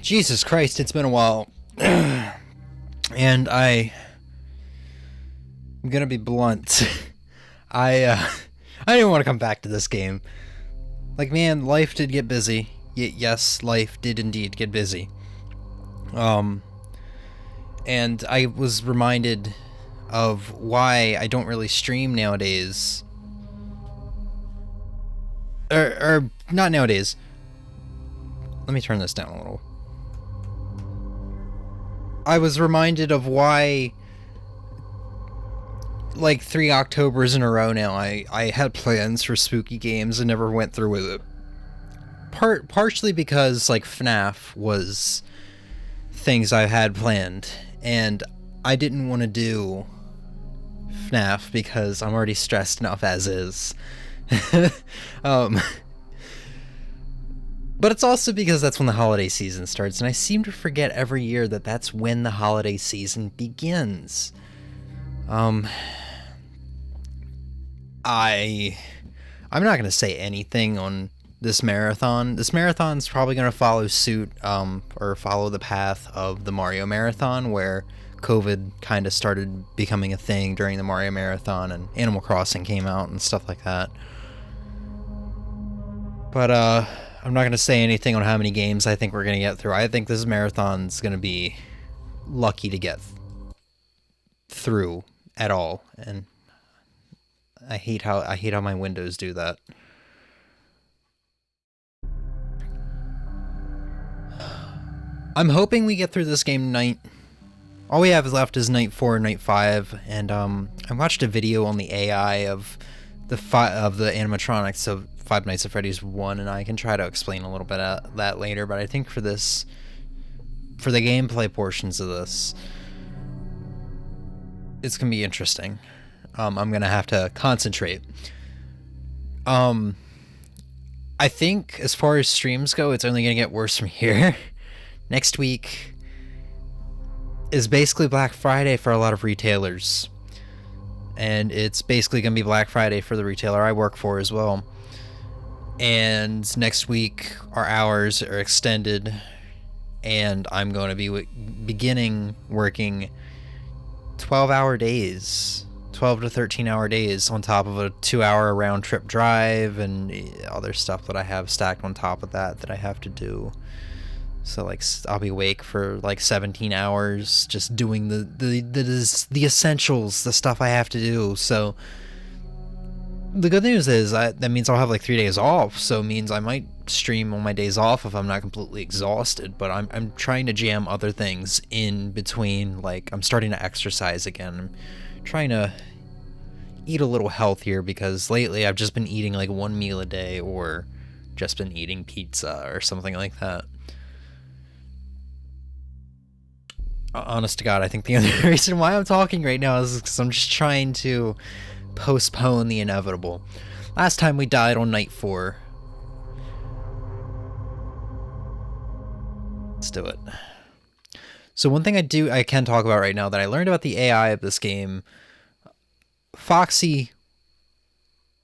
Jesus Christ, it's been a while. And I'm gonna be blunt. I didn't want to come back to this game. Like, man, life did get busy. Yes, life did indeed get busy. And I was reminded of why I don't really stream nowadays. Or not nowadays. Let me turn this down a little. I was reminded of why, like 3 Octobers in a row now, I had plans for spooky games and never went through with it. Partially because, like, FNaF was things I had planned, and I didn't want to do FNaF because I'm already stressed enough as is. But it's also because that's when the holiday season starts, and I seem to forget every year that that's when the holiday season begins. I'm not going to say anything on this marathon. This marathon's probably going to follow suit, or follow the path of the Mario Marathon, where COVID kind of started becoming a thing during the Mario Marathon, and Animal Crossing came out and stuff like that. But, I'm not going to say anything on how many games I think we're going to get through. I think this marathon's going to be lucky to get through at all, and I hate how my windows do that. I'm hoping we get through this game night. All we have left is night 4 and night 5, and I watched a video on the AI of the animatronics of Five Nights at Freddy's 1, and I can try to explain a little bit of that later, but I think for the gameplay portions of this, it's gonna be interesting. I'm gonna have to concentrate. I think as far as streams go, it's only gonna get worse from here. Next week is basically Black Friday for a lot of retailers, and it's basically gonna be Black Friday for the retailer I work for as well. And next week our hours are extended, and I'm going to be beginning working 12-hour days, 12 to 13-hour days, on top of a 2-hour round-trip drive and other stuff that I have stacked on top of that I have to do. So, like, I'll be awake for like 17 hours just doing the essentials, the stuff I have to do. So the good news is that means I'll have like 3 days off, so it means I might stream on my days off if I'm not completely exhausted, but I'm trying to jam other things in between. Like, I'm starting to exercise again. I'm trying to eat a little healthier, because lately I've just been eating like 1 meal a day, or just been eating pizza or something like that. Honest to God, I think the only reason why I'm talking right now is because I'm just trying to postpone the inevitable. Last time we died on night 4. Let's do it. So one thing I can talk about right now that I learned about the AI of this game: Foxy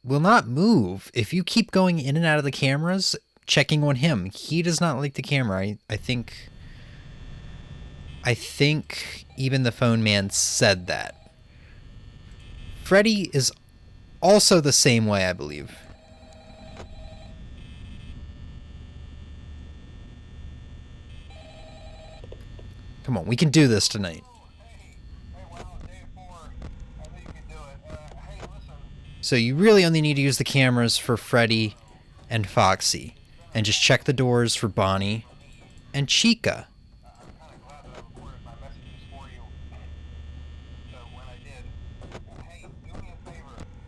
will not move if you keep going in and out of the cameras, checking on him. He does not like the camera. I think even the phone man said that. Freddy is also the same way, I believe. Come on, we can do this tonight. So you really only need to use the cameras for Freddy and Foxy, and just check the doors for Bonnie and Chica.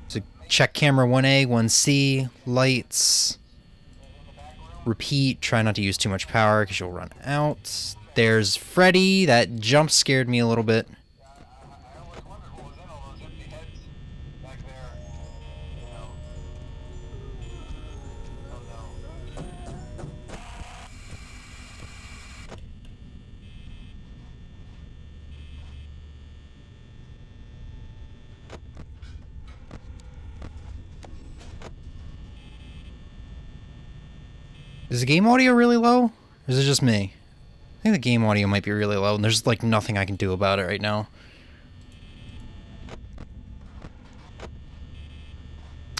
So check camera 1A, 1C, lights, repeat, try not to use too much power because you'll run out. There's Freddy. That jump scared me a little bit. Is the game audio really low? Or is it just me? think the game audio might be really low, and there's like nothing I can do about it right now.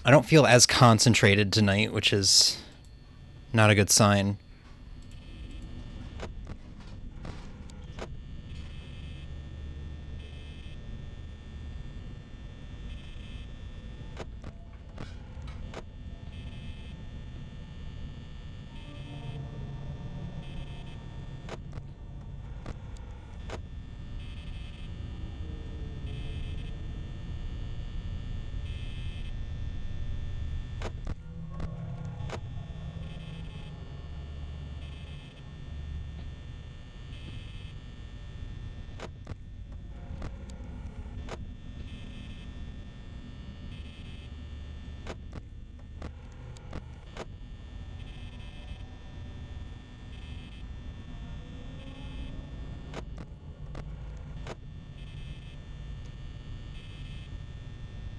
I don't feel as concentrated tonight, which is not a good sign.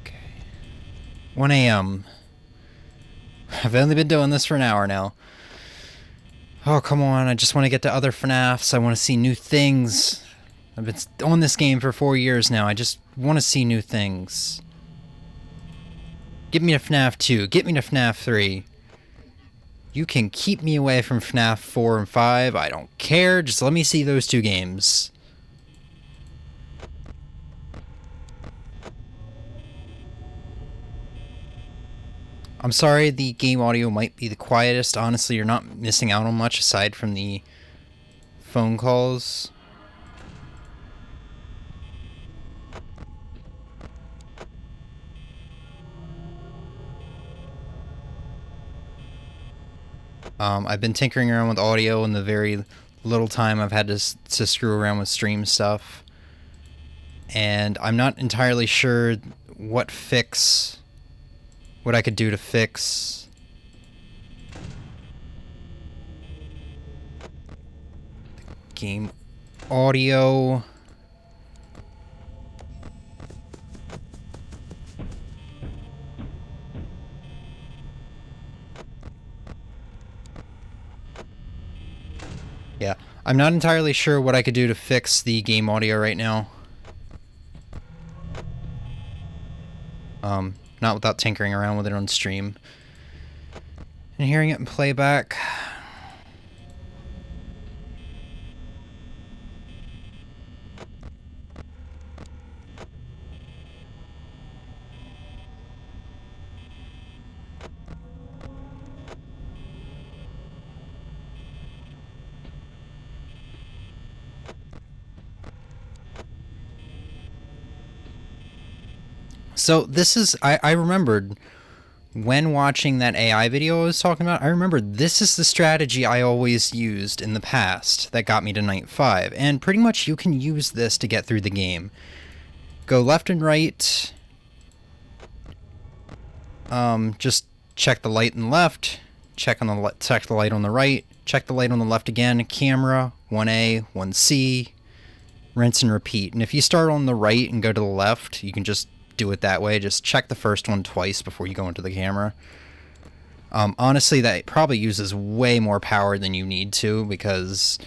Okay. 1 a.m. I've only been doing this for an hour now. Oh, come on, I just want to get to other FNAFs. I want to see new things. I've been on this game for 4 years now. I just want to see new things. Get me to FNAF 2. Get me to FNAF 3. You can keep me away from FNAF 4 and 5. I don't care. Just let me see those 2 games. I'm sorry the game audio might be the quietest. Honestly, you're not missing out on much aside from the phone calls. I've been tinkering around with audio in the very little time I've had to screw around with stream stuff. And I'm not entirely sure what I could do to fix game audio. Yeah, I'm not entirely sure what I could do to fix the game audio right now. Not without tinkering around with it on stream and hearing it in playback. So this is, I remembered when watching that AI video I was talking about, I remember this is the strategy I always used in the past that got me to Night 5. And pretty much you can use this to get through the game. Go left and right. Just check the light on the left. Check the light on the right. Check the light on the left again. Camera, 1A, 1C. Rinse and repeat. And if you start on the right and go to the left, you can just do it that way. Just check the first one twice before you go into the camera. Honestly, that probably uses way more power than you need to, because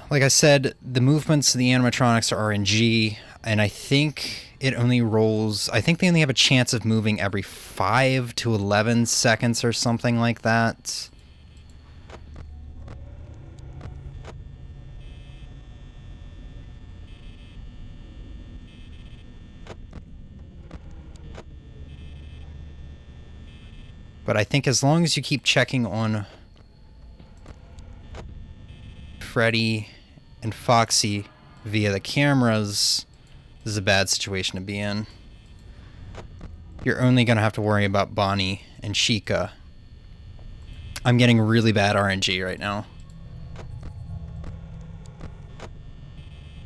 like I said, the movements of the animatronics are RNG, and I think it only rolls, I think they only have a chance of moving every 5 to 11 seconds or something like that. But I think as long as you keep checking on Freddy and Foxy via the cameras, this is a bad situation to be in. You're only going to have to worry about Bonnie and Chica. I'm getting really bad RNG right now.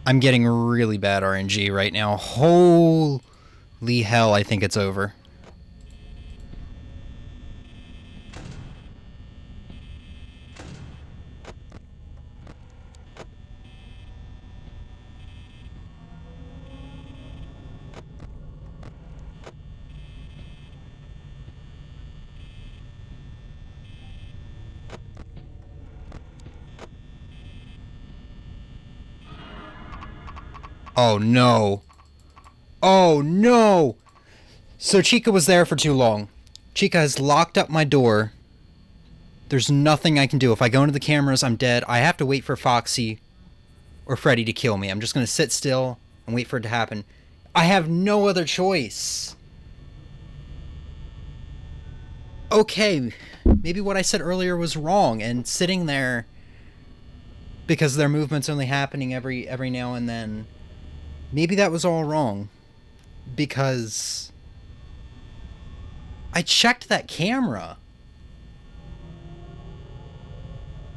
I'm getting really bad RNG right now. Holy hell, I think it's over. Oh no. Oh no! So Chica was there for too long. Chica has locked up my door. There's nothing I can do. If I go into the cameras, I'm dead. I have to wait for Foxy or Freddy to kill me. I'm just gonna sit still and wait for it to happen. I have no other choice. Okay, maybe what I said earlier was wrong, and sitting there because their movement's only happening every now and then, maybe that was all wrong. Because I checked that camera.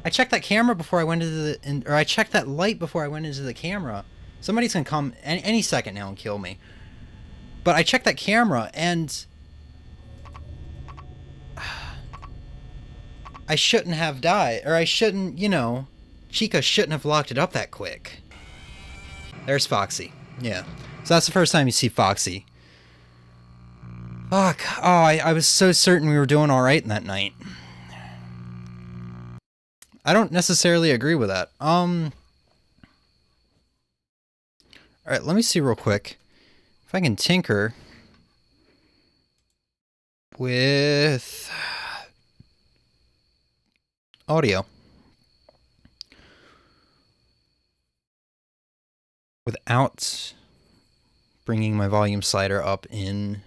I checked that camera before I went into the... or I checked that light before I went into the camera. Somebody's gonna come any second now and kill me. But I checked that camera, and... I shouldn't have died. Or I shouldn't, you know... Chica shouldn't have locked it up that quick. There's Foxy. Yeah. So that's the first time you see Foxy. Fuck. Oh, I was so certain we were doing alright in that night. I don't necessarily agree with that. Alright, let me see real quick if I can tinker with audio without bringing my volume slider up in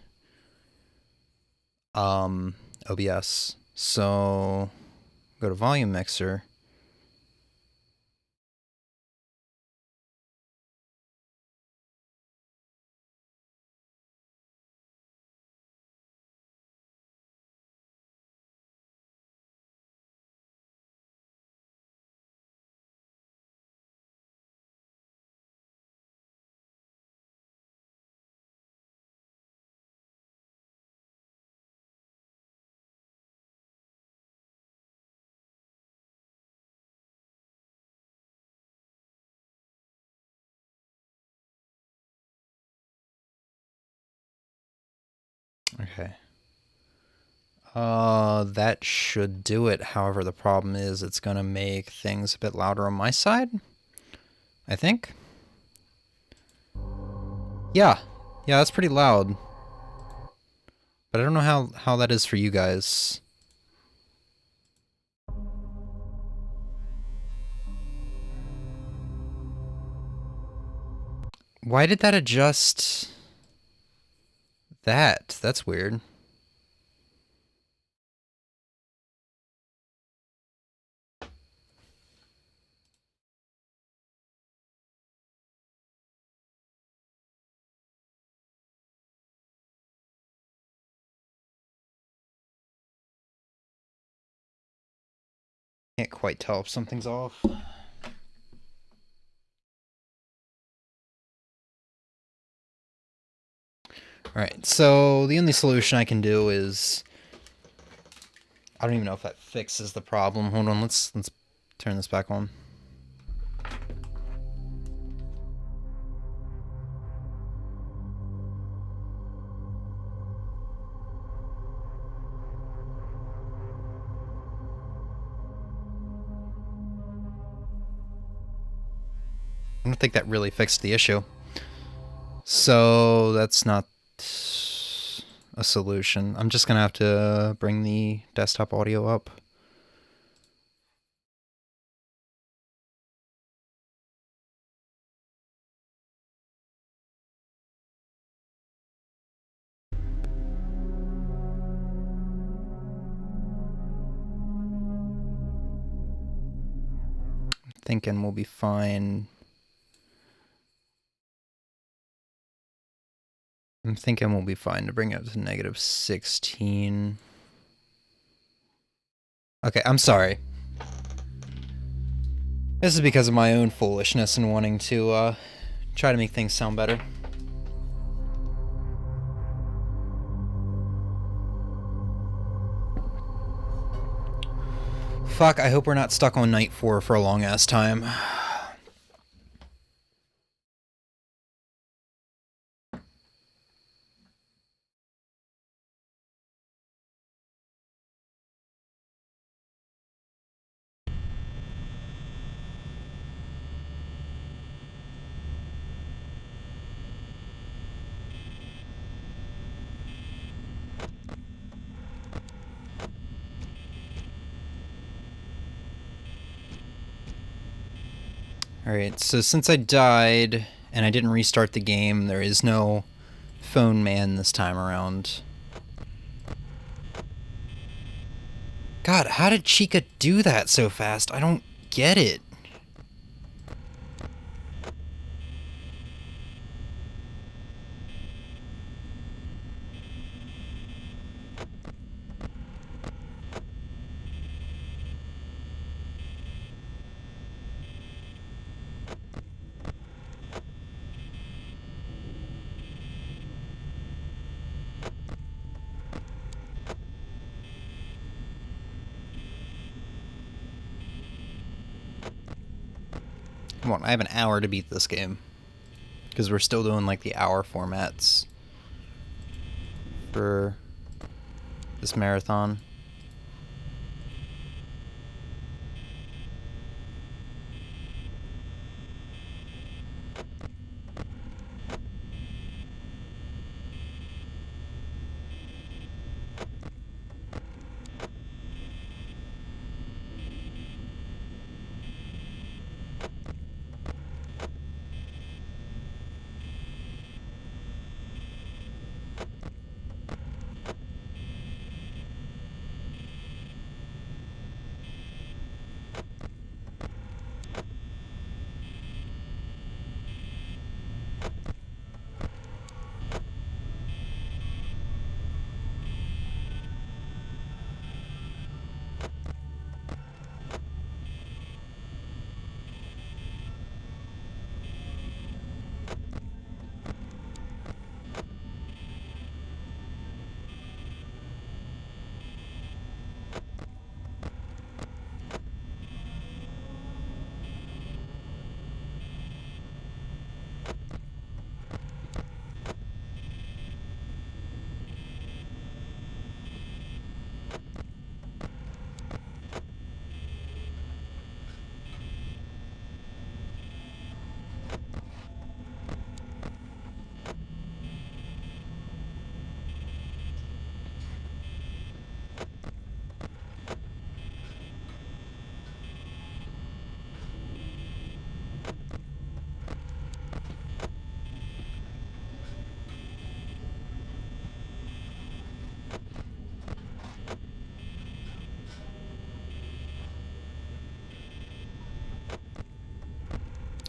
OBS. So go to volume mixer. Okay. That should do it. However, the problem is it's gonna make things a bit louder on my side, I think. Yeah. Yeah, that's pretty loud. But I don't know how that is for you guys. Why did that adjust that? That's weird. Can't quite tell if something's off. Alright, so the only solution I can do is... I don't even know if that fixes the problem. Hold on, let's turn this back on. I don't think that really fixed the issue. So that's not a solution. I'm just gonna have to bring the desktop audio up. Thinking we'll be fine. I'm thinking we'll be fine to bring it up to -16. Okay, I'm sorry. This is because of my own foolishness and wanting to try to make things sound better. Fuck, I hope we're not stuck on night 4 for a long-ass time. Alright, so since I died and I didn't restart the game, there is no phone man this time around. God, how did Chica do that so fast? I don't get it. Come on, I have an hour to beat this game. Because we're still doing like the hour formats for this marathon.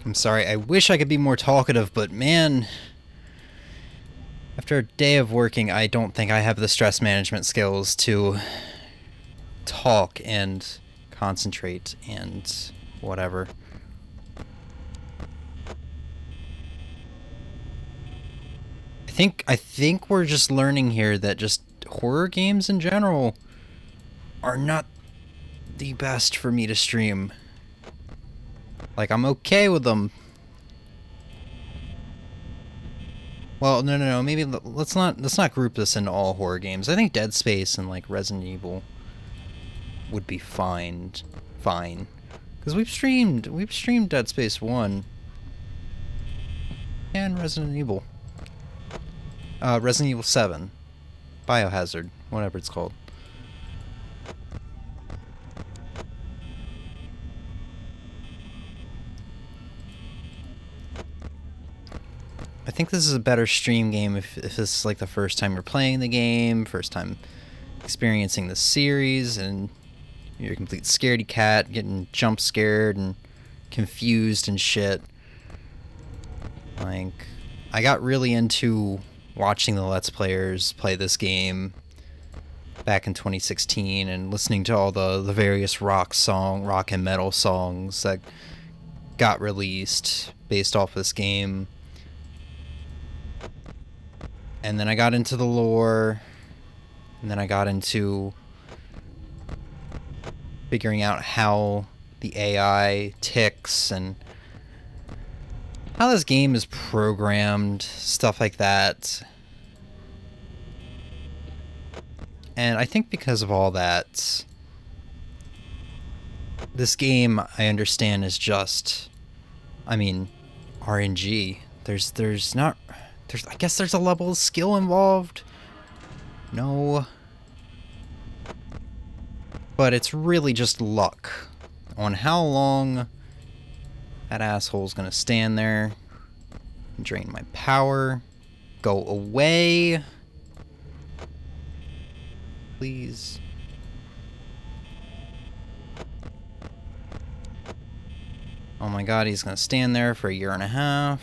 I'm sorry, I wish I could be more talkative, but man, after a day of working, I don't think I have the stress management skills to talk and concentrate and whatever. I think we're just learning here that just horror games in general are not the best for me to stream. Like, I'm okay with them. Well, no. Maybe let's not group this into all horror games. I think Dead Space and like Resident Evil would be fine, because we've streamed Dead Space 1 and Resident Evil. Resident Evil 7, Biohazard, whatever it's called. I think this is a better stream game if this is like the first time you're playing the game, first time experiencing the series, and you're a complete scaredy cat, getting jump scared and confused and shit. Like, I got really into watching the Let's Players play this game back in 2016 and listening to all the various rock and metal songs that got released based off this game. And then I got into the lore, and then I got into figuring out how the AI ticks and how this game is programmed, stuff like that. And I think because of all that, this game, I understand, is just, I mean, RNG. I guess there's a level of skill involved. No. But it's really just luck on how long That asshole's gonna stand there, drain my power, go away. Please. Oh my god, he's gonna stand there for a year and a half.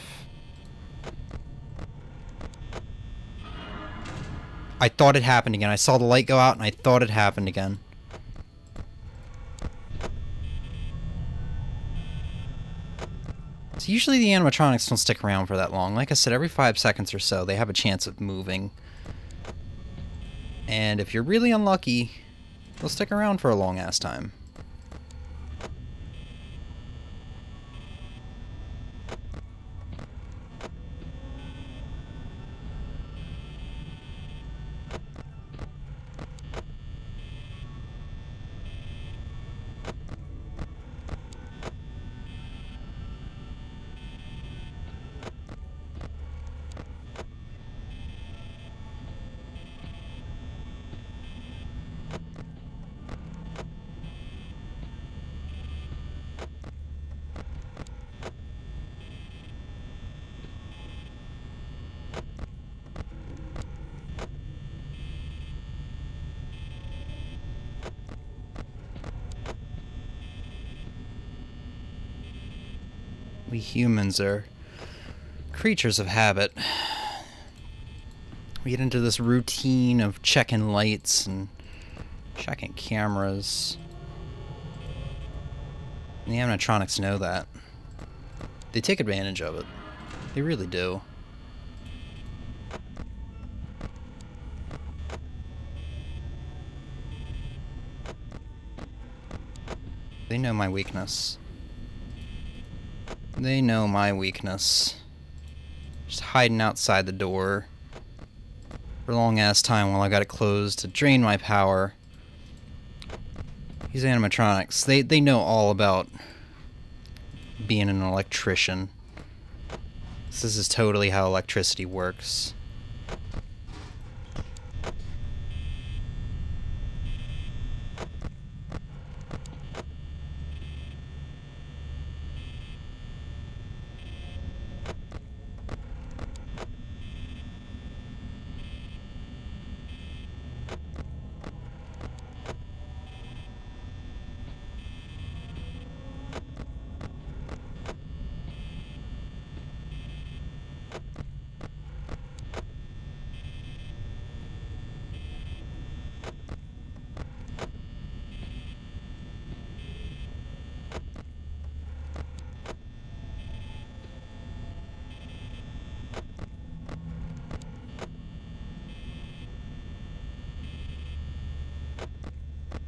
I thought it happened again. I saw the light go out and I thought it happened again. So usually the animatronics don't stick around for that long. Like I said, every 5 seconds or so they have a chance of moving. And if you're really unlucky, they'll stick around for a long ass time. We humans are creatures of habit. We get into this routine of checking lights and checking cameras. And the animatronics know that. They take advantage of it. They really do. They know my weakness. They know my weakness. Just hiding outside the door for a long ass time while I got it closed to drain my power. These animatronics, they know all about being an electrician. This is totally how electricity works.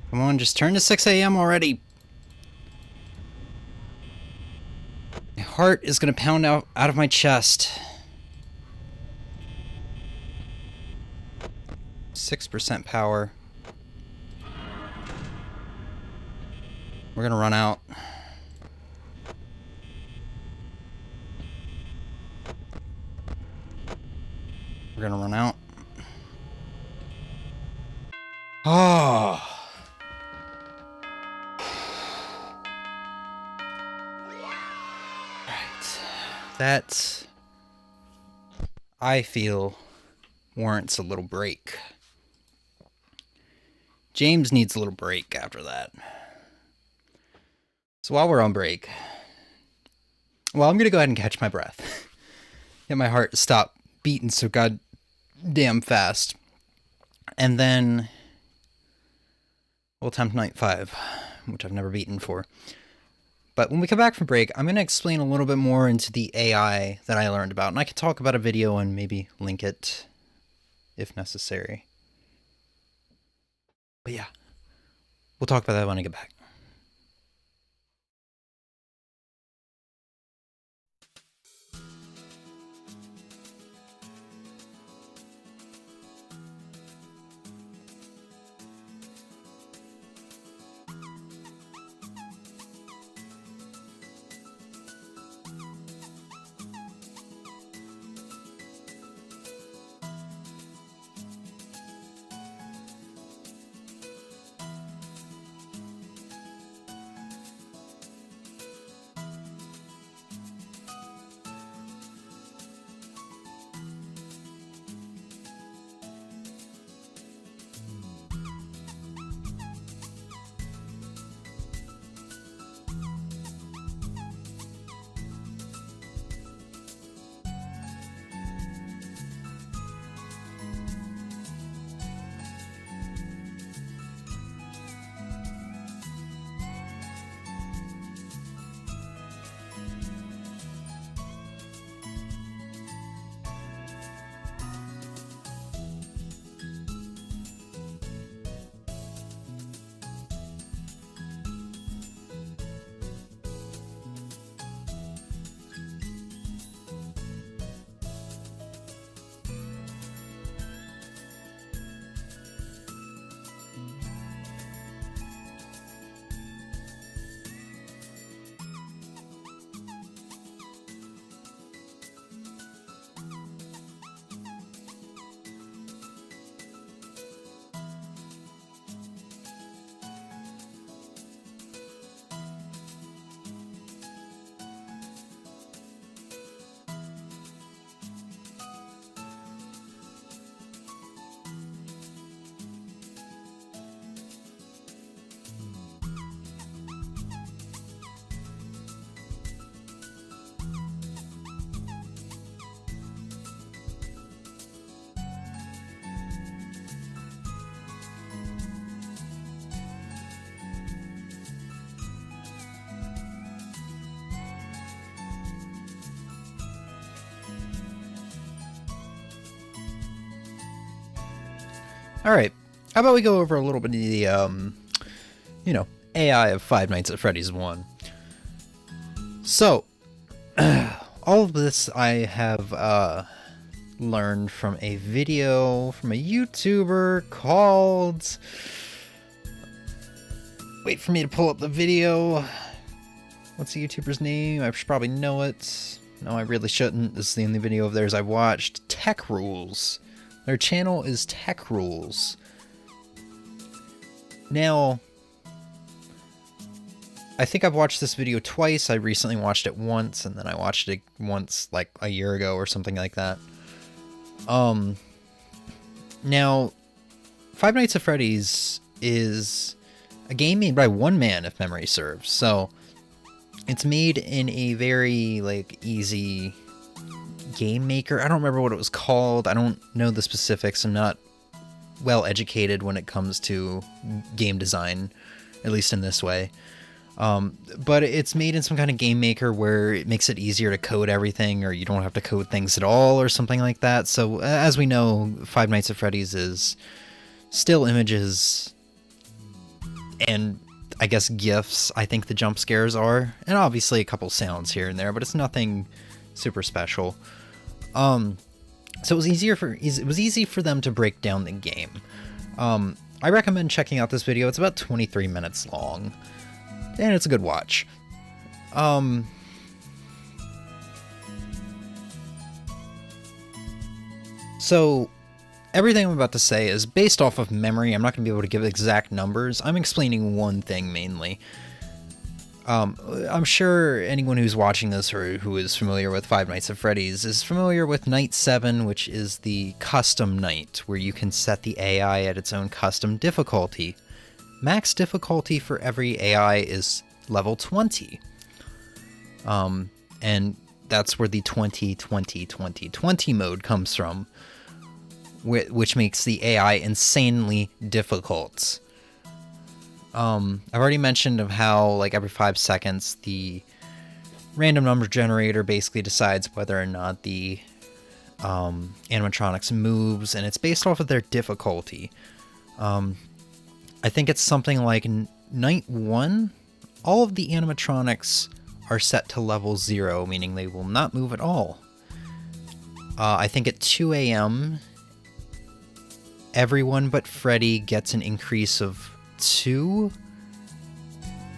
Come on, just turn to 6 a.m. already. My heart is gonna pound out of my chest. 6% power. We're gonna run out. We're gonna run out. Oh. That, I feel, warrants a little break. James needs a little break after that. So while we're on break, well, I'm going to go ahead and catch my breath. Get my heart to stop beating so goddamn fast. And then we'll attempt night 5, which I've never beaten for. But when we come back from break, I'm going to explain a little bit more into the AI that I learned about. And I can talk about a video and maybe link it if necessary. But yeah, we'll talk about that when I get back. Alright, how about we go over a little bit of the, you know, AI of Five Nights at Freddy's 1. So, all of this I have, learned from a video from a YouTuber called... Wait for me to pull up the video. What's the YouTuber's name? I should probably know it. No, I really shouldn't. This is the only video of theirs I watched. Tech Rules. Their channel is Tech Rules. Now, I think I've watched this video twice. I recently watched it once, and then I watched it once like a year ago or something like that. Now, Five Nights at Freddy's is a game made by one man, if memory serves. So, it's made in a very, like, easy game maker. I don't remember what it was called. I don't know the specifics. I'm not well educated when it comes to game design, at least in this way. But it's made in some kind of game maker where it makes it easier to code everything, or you don't have to code things at all, or something like that. So, as we know, Five Nights at Freddy's is still images and, I guess, GIFs. I think the jump scares are, and obviously a couple sounds here and there, but it's nothing super special. So it was easy for them to break down the game. I recommend checking out this video. It's about 23 minutes long, and it's a good watch. So everything I'm about to say is based off of memory. I'm not going to be able to give exact numbers. I'm explaining one thing mainly. I'm sure anyone who's watching this or who is familiar with Five Nights at Freddy's is familiar with Night 7, which is the custom night, where you can set the AI at its own custom difficulty. Max difficulty for every AI is level 20. And that's where the 20-20-20-20 mode comes from, which makes the AI insanely difficult. I've already mentioned of how, like, every 5 seconds, the random number generator basically decides whether or not the animatronics moves, and it's based off of their difficulty. I think it's something like Night 1, all of the animatronics are set to level 0, meaning they will not move at all. I think at 2 a.m., everyone but Freddy gets an increase of 2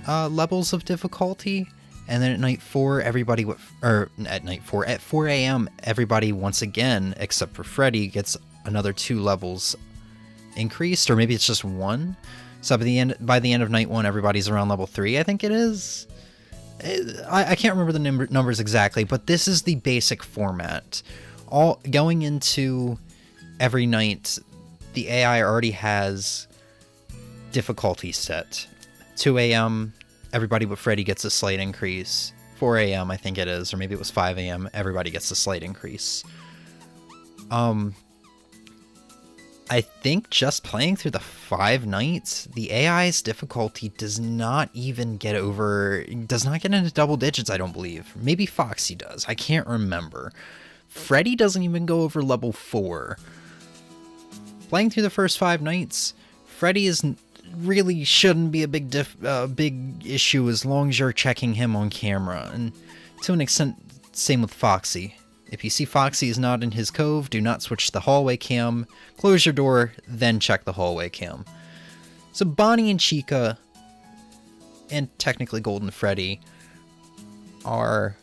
levels of difficulty, and then at night 4, at 4 a.m., everybody once again, except for Freddy, gets another 2 levels increased, or maybe it's just 1. So by the end of night 1, everybody's around level 3, I think it is. I can't remember the numbers exactly, but this is the basic format. All going into every night, the AI already has difficulty set. 2 a.m., everybody but Freddy gets a slight increase. 4 a.m., I think it is, or maybe it was 5 a.m., everybody gets a slight increase. I think just playing through the 5 nights, the AI's difficulty does not get into double digits, I don't believe. Maybe Foxy does, I can't remember. Freddy doesn't even go over level 4. Playing through the first 5 nights, Freddy really shouldn't be a big issue as long as you're checking him on camera, and to an extent, same with Foxy. If you see Foxy is not in his cove, do not switch to the hallway cam, close your door, then check the hallway cam. So Bonnie and Chica, and technically Golden Freddy, are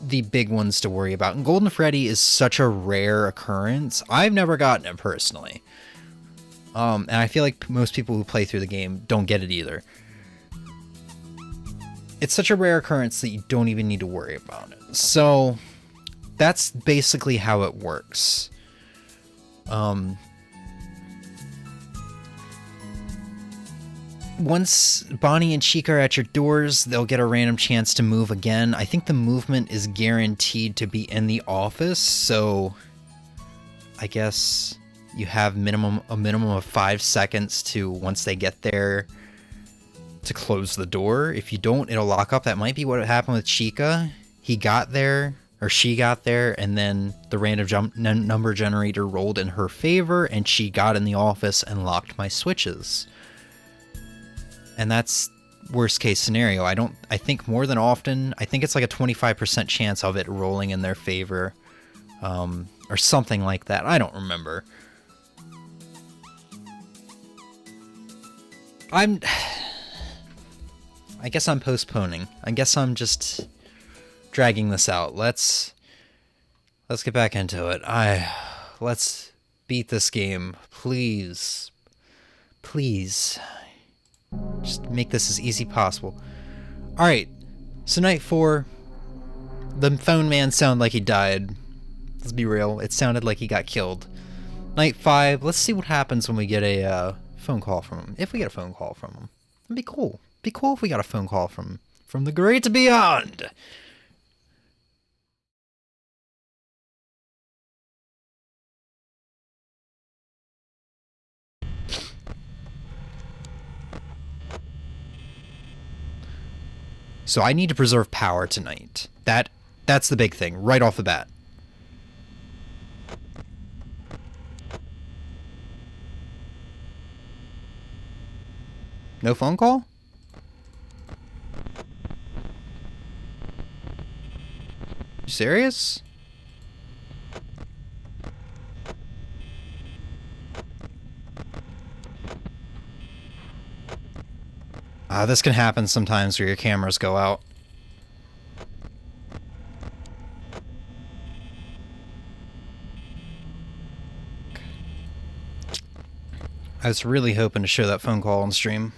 the big ones to worry about. And Golden Freddy is such a rare occurrence. I've never gotten it personally. And I feel like most people who play through the game don't get it either. It's such a rare occurrence that you don't even need to worry about it. So that's basically how it works. Once Bonnie and Chica are at your doors, they'll get a random chance to move again. I think the movement is guaranteed to be in the office, so I guess you have a minimum of 5 seconds to, once they get there, to close the door. If you don't, it'll lock up. That might be what happened with Chica. He got there, or she got there, and then the random number generator rolled in her favor, and she got in the office and locked my switches. And that's worst case scenario. I think more than often, I think it's like a 25% chance of it rolling in their favor, or something like that. I don't remember. I guess I'm postponing. I guess I'm just dragging this out. Let's get back into it. Let's beat this game, please. Please. Just make this as easy possible. Alright, so night 4, the phone man sounded like he died. Let's be real, it sounded like he got killed. Night 5, let's see what happens when we get a phone call from him. If we get a phone call from him. It'd be cool. It'd be cool if we got a phone call from the great beyond. So I need to preserve power tonight. That's the big thing, right off the bat. No phone call? You serious? This can happen sometimes where your cameras go out. I was really hoping to show that phone call on stream.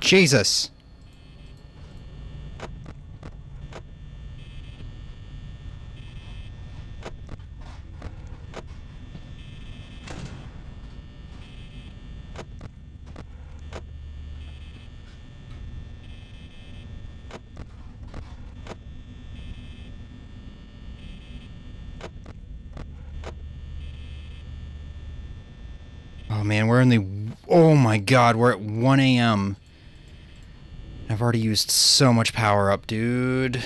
Jesus. Oh man, we're in the... Oh my god, we're at 1 a.m. I've already used so much power up, dude.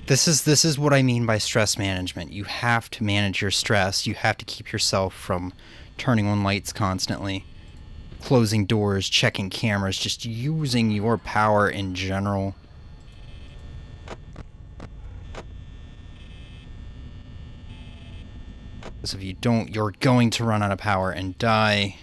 This is what I mean by stress management. You have to manage your stress. You have to keep yourself from turning on lights constantly, closing doors, checking cameras, just using your power in general. Because if you don't, you're going to run out of power and die.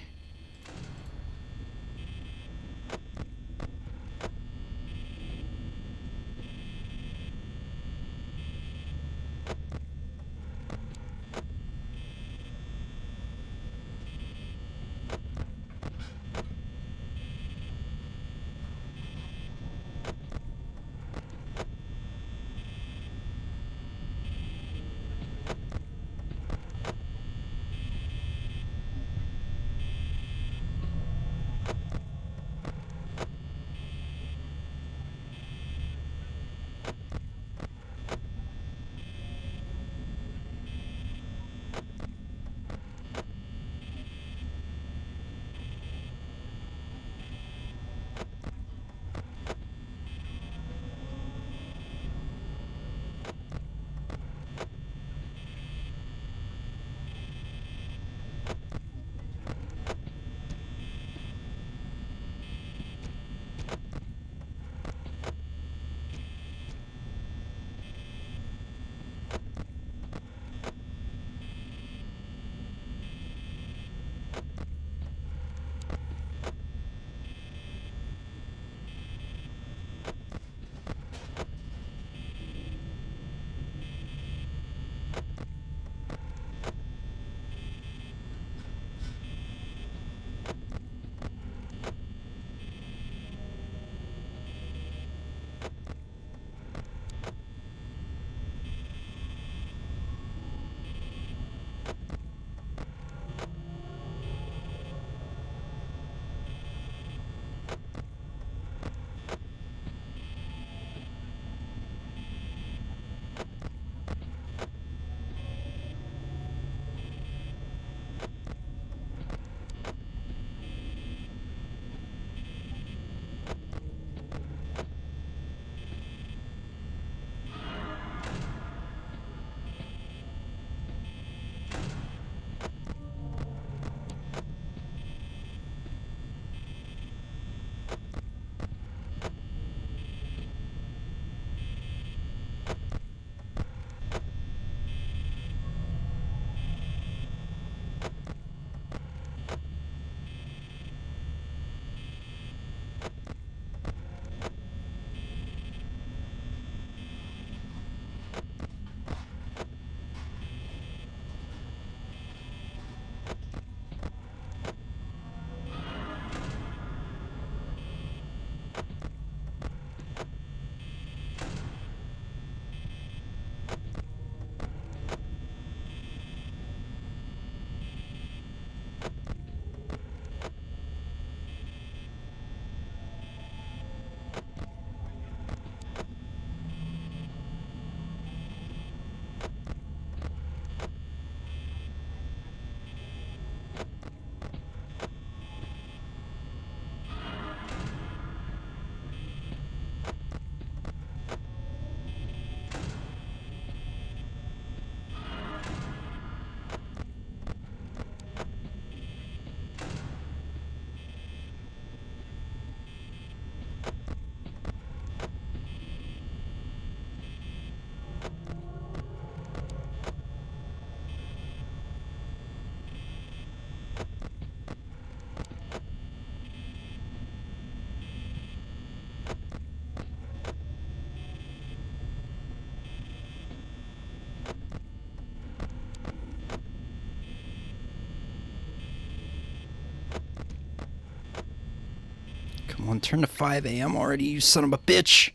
on, turn to 5 a.m. already, you son of a bitch!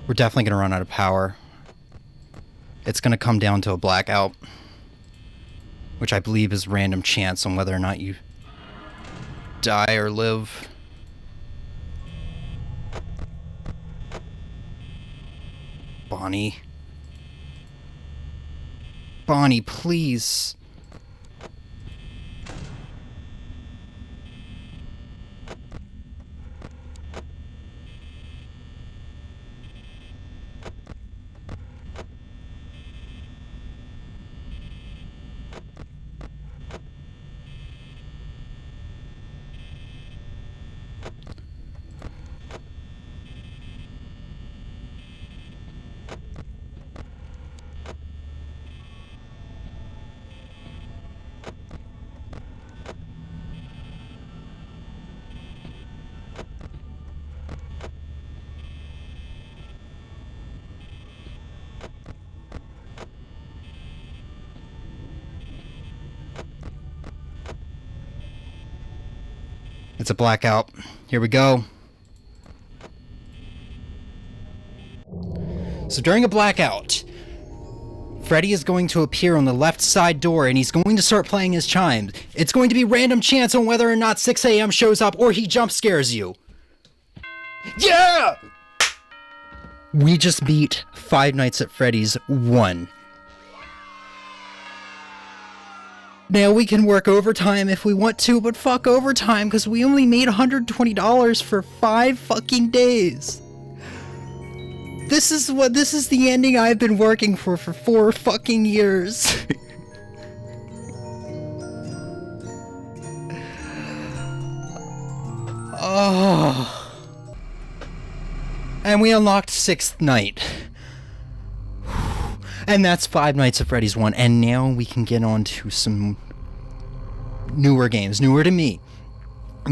We're definitely gonna run out of power. It's gonna come down to a blackout, which I believe is random chance on whether or not you die or live. Bonnie. Bonnie, please. It's a blackout. Here we go. So during a blackout, Freddy is going to appear on the left side door and he's going to start playing his chimes. It's going to be random chance on whether or not 6 a.m. shows up or he jump scares you. Yeah! We just beat Five Nights at Freddy's 1. Now we can work overtime if we want to, but fuck overtime because we only made $120 for 5 fucking days. This is the ending I've been working for 4 fucking years. Oh. And we unlocked 6th night. And that's Five Nights at Freddy's 1, and now we can get on to some newer games, newer to me.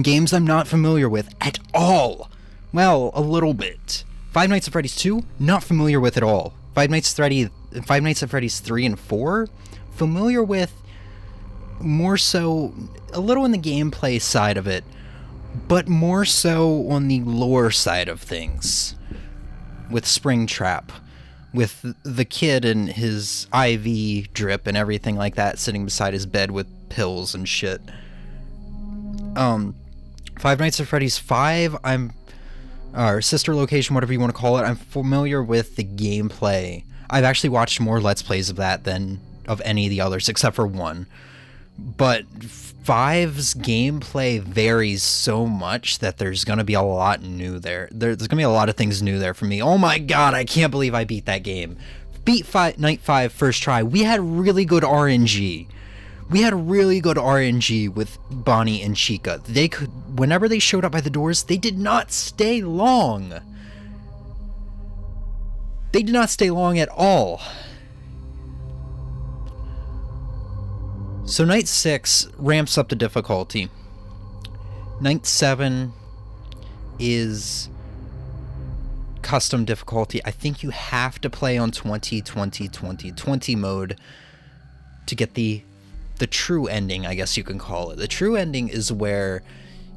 Games I'm not familiar with at all. Well, a little bit. Five Nights at Freddy's 2, not familiar with at all. Five Nights at Freddy's 3 and 4, familiar with more so a little in the gameplay side of it, but more so on the lore side of things. With Springtrap. With the kid and his IV drip and everything like that sitting beside his bed with pills and shit. Five Nights at Freddy's 5, or Sister Location, whatever you want to call it, I'm familiar with the gameplay. I've actually watched more Let's Plays of that than of any of the others, except for 1. But 5's gameplay varies so much that there's going to be a lot new there. There's going to be a lot of things new there for me. Oh my god, I can't believe I beat that game. Beat Night 5 first try. We had really good RNG. We had really good RNG with Bonnie and Chica. They could, whenever they showed up by the doors, they did not stay long. They did not stay long at all. So Night 6 ramps up the difficulty. Night 7 is custom difficulty. I think you have to play on 20 mode to get the true ending, I guess you can call it. The true ending is where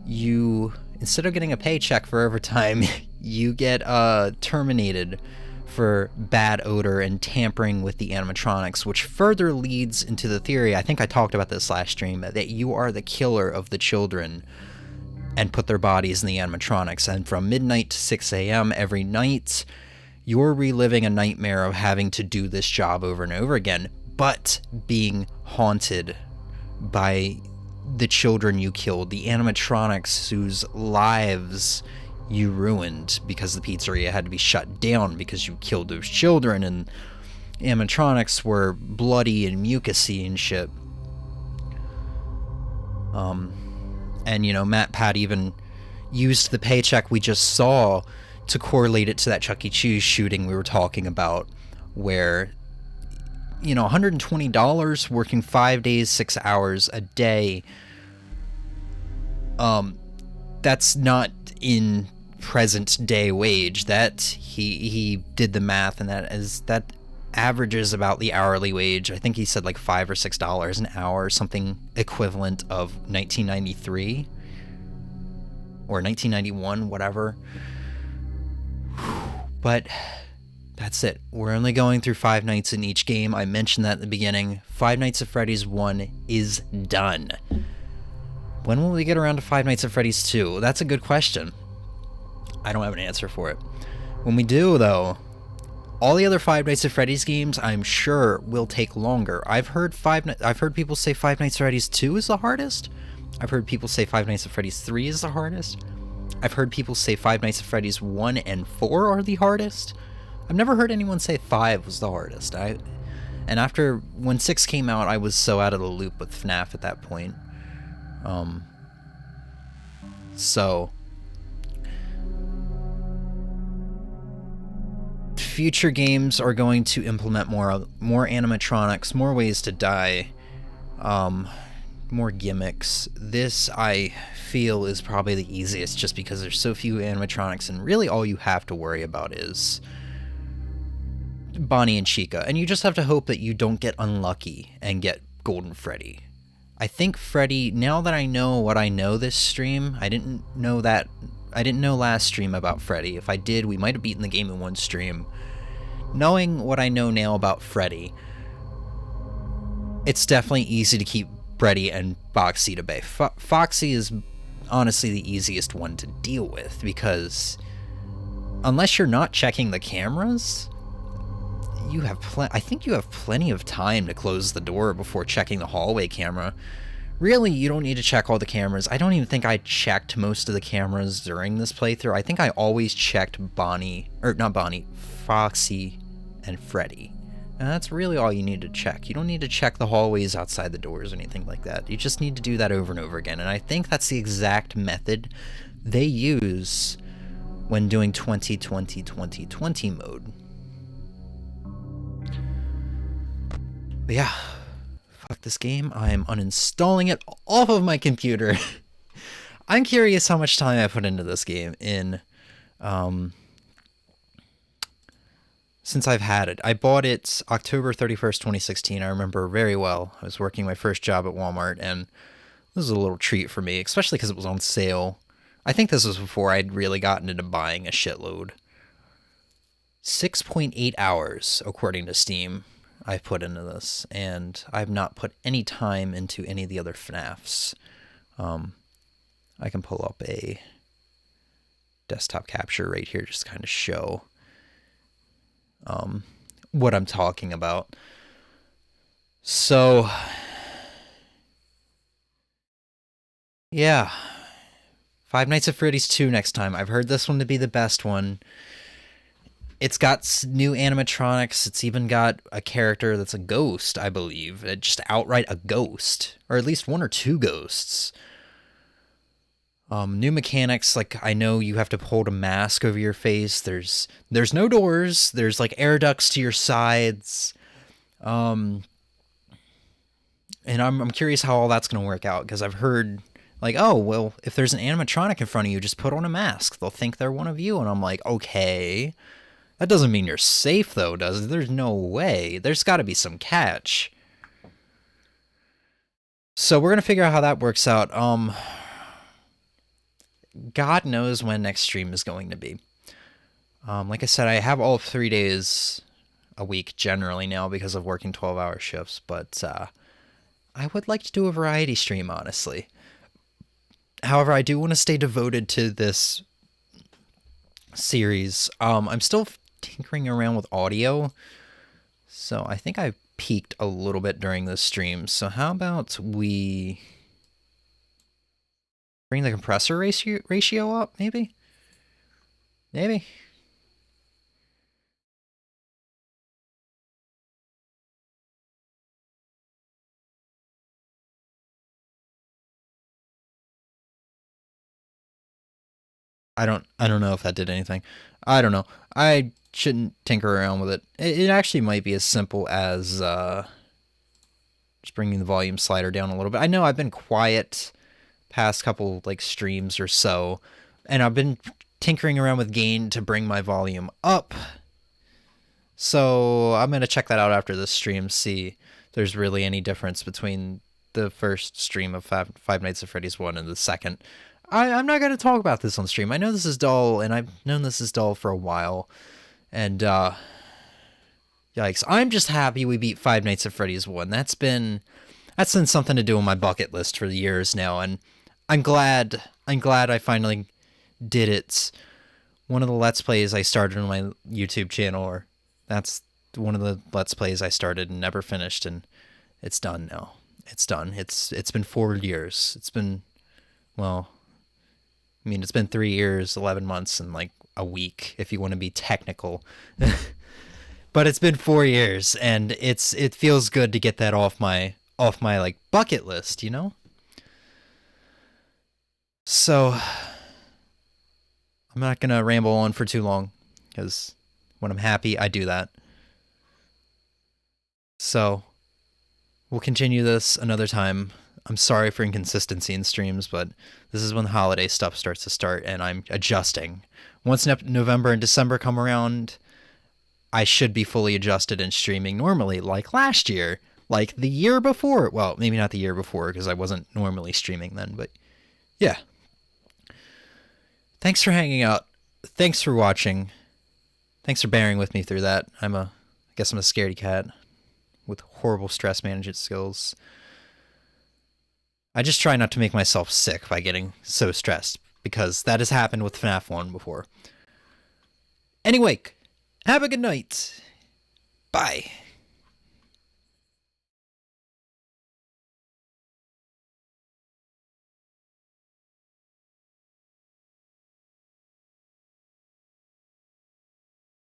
you, instead of getting a paycheck for overtime, you get terminated for bad odor and tampering with the animatronics, which further leads into the theory, I think I talked about this last stream, that you are the killer of the children and put their bodies in the animatronics. And from midnight to 6 a.m. every night, you're reliving a nightmare of having to do this job over and over again, but being haunted by the children you killed, the animatronics whose lives you ruined because the pizzeria had to be shut down because you killed those children, and animatronics were bloody and mucusy and shit. And you know, MatPat even used the paycheck we just saw to correlate it to that Chuck E. Cheese shooting we were talking about, where, you know, $120 working 5 days, 6 hours a day. That's not in present day wage. That he did the math, and that averages about the hourly wage. I think he said like $5 or $6 an hour, something equivalent of 1993 or 1991, whatever. But that's it. We're only going through 5 nights in each game. I mentioned that at the beginning. Five Nights at Freddy's 1 is done. When will we get around to Five Nights at Freddy's 2? That's a good question. I don't have an answer for it. When we do, though, all the other Five Nights at Freddy's games, I'm sure, will take longer. I've heard people say Five Nights at Freddy's 2 is the hardest. I've heard people say Five Nights at Freddy's 3 is the hardest. I've heard people say Five Nights at Freddy's 1 and 4 are the hardest. I've never heard anyone say 5 was the hardest. And after, when 6 came out, I was so out of the loop with FNaF at that point. So future games are going to implement more animatronics, more ways to die, more gimmicks. This, I feel, is probably the easiest just because there's so few animatronics, and really all you have to worry about is Bonnie and Chica, and you just have to hope that you don't get unlucky and get Golden Freddy. I think Freddy, now that I know what I know this stream, I didn't know last stream about Freddy. If I did, we might have beaten the game in one stream. Knowing what I know now about Freddy, it's definitely easy to keep Freddy and Foxy at bay. Foxy is honestly the easiest one to deal with, because unless you're not checking the cameras, I think you have plenty of time to close the door before checking the hallway camera. Really, you don't need to check all the cameras. I don't even think I checked most of the cameras during this playthrough. I think I always checked Foxy and Freddy. And that's really all you need to check. You don't need to check the hallways outside the doors or anything like that. You just need to do that over and over again. And I think that's the exact method they use when doing 2020 mode. But yeah, fuck this game. I'm uninstalling it off of my computer. I'm curious how much time I put into this game since I've had it. I bought it October 31st, 2016. I remember very well. I was working my first job at Walmart, and this was a little treat for me, especially because it was on sale. I think this was before I'd really gotten into buying a shitload. 6.8 hours, according to Steam, I've put into this, and I've not put any time into any of the other FNAFs. I can pull up a desktop capture right here just to kind of show what I'm talking about. So, yeah. Five Nights at Freddy's 2 next time. I've heard this one to be the best one. It's got new animatronics. It's even got a character that's a ghost, I believe. Just outright a ghost. Or at least one or two ghosts. New mechanics, like I know you have to hold a mask over your face. There's no doors. There's like air ducts to your sides. And I'm curious how all that's going to work out, because I've heard like, oh, well, if there's an animatronic in front of you, just put on a mask. They'll think they're one of you. And I'm like, okay. That doesn't mean you're safe, though, does it? There's no way. There's got to be some catch. So we're going to figure out how that works out. God knows when next stream is going to be. Like I said, I have all 3 days a week generally now because of working 12-hour shifts, but I would like to do a variety stream, honestly. However, I do want to stay devoted to this series. I'm still tinkering around with audio, so I think I peaked a little bit during this stream. So how about we bring the compressor ratio up, maybe? Maybe. I don't know if that did anything. I don't know. I shouldn't tinker around with it. It actually might be as simple as just bringing the volume slider down a little bit. I know I've been quiet past couple like streams or so, and I've been tinkering around with gain to bring my volume up. So I'm gonna check that out after this stream, see if there's really any difference between the first stream of Five Nights at Freddy's 1 and the second. I'm not going to talk about this on stream. I know this is dull, and I've known this is dull for a while. And, yikes. I'm just happy we beat Five Nights at Freddy's 1. That's been something to do on my bucket list for years now, and I'm glad I finally did it. One of the Let's Plays I started on my YouTube channel, or that's one of the Let's Plays I started and never finished, and it's done now. It's done. It's been 4 years. It's been, well, I mean, it's been 3 years, 11 months, and like a week, if you want to be technical. But it's been 4 years, and it feels good to get that off my like bucket list, you know? So I'm not gonna ramble on for too long, because when I'm happy, I do that. So we'll continue this another time. I'm sorry for inconsistency in streams, but this is when the holiday stuff starts to start, and I'm adjusting. Once November and December come around, I should be fully adjusted and streaming normally, like last year, like the year before. Well, maybe not the year before, because I wasn't normally streaming then, but yeah. Thanks for hanging out. Thanks for watching. Thanks for bearing with me through that. I guess I'm a scaredy cat with horrible stress management skills. I just try not to make myself sick by getting so stressed, because that has happened with FNaF 1 before. Anyway, have a good night. Bye.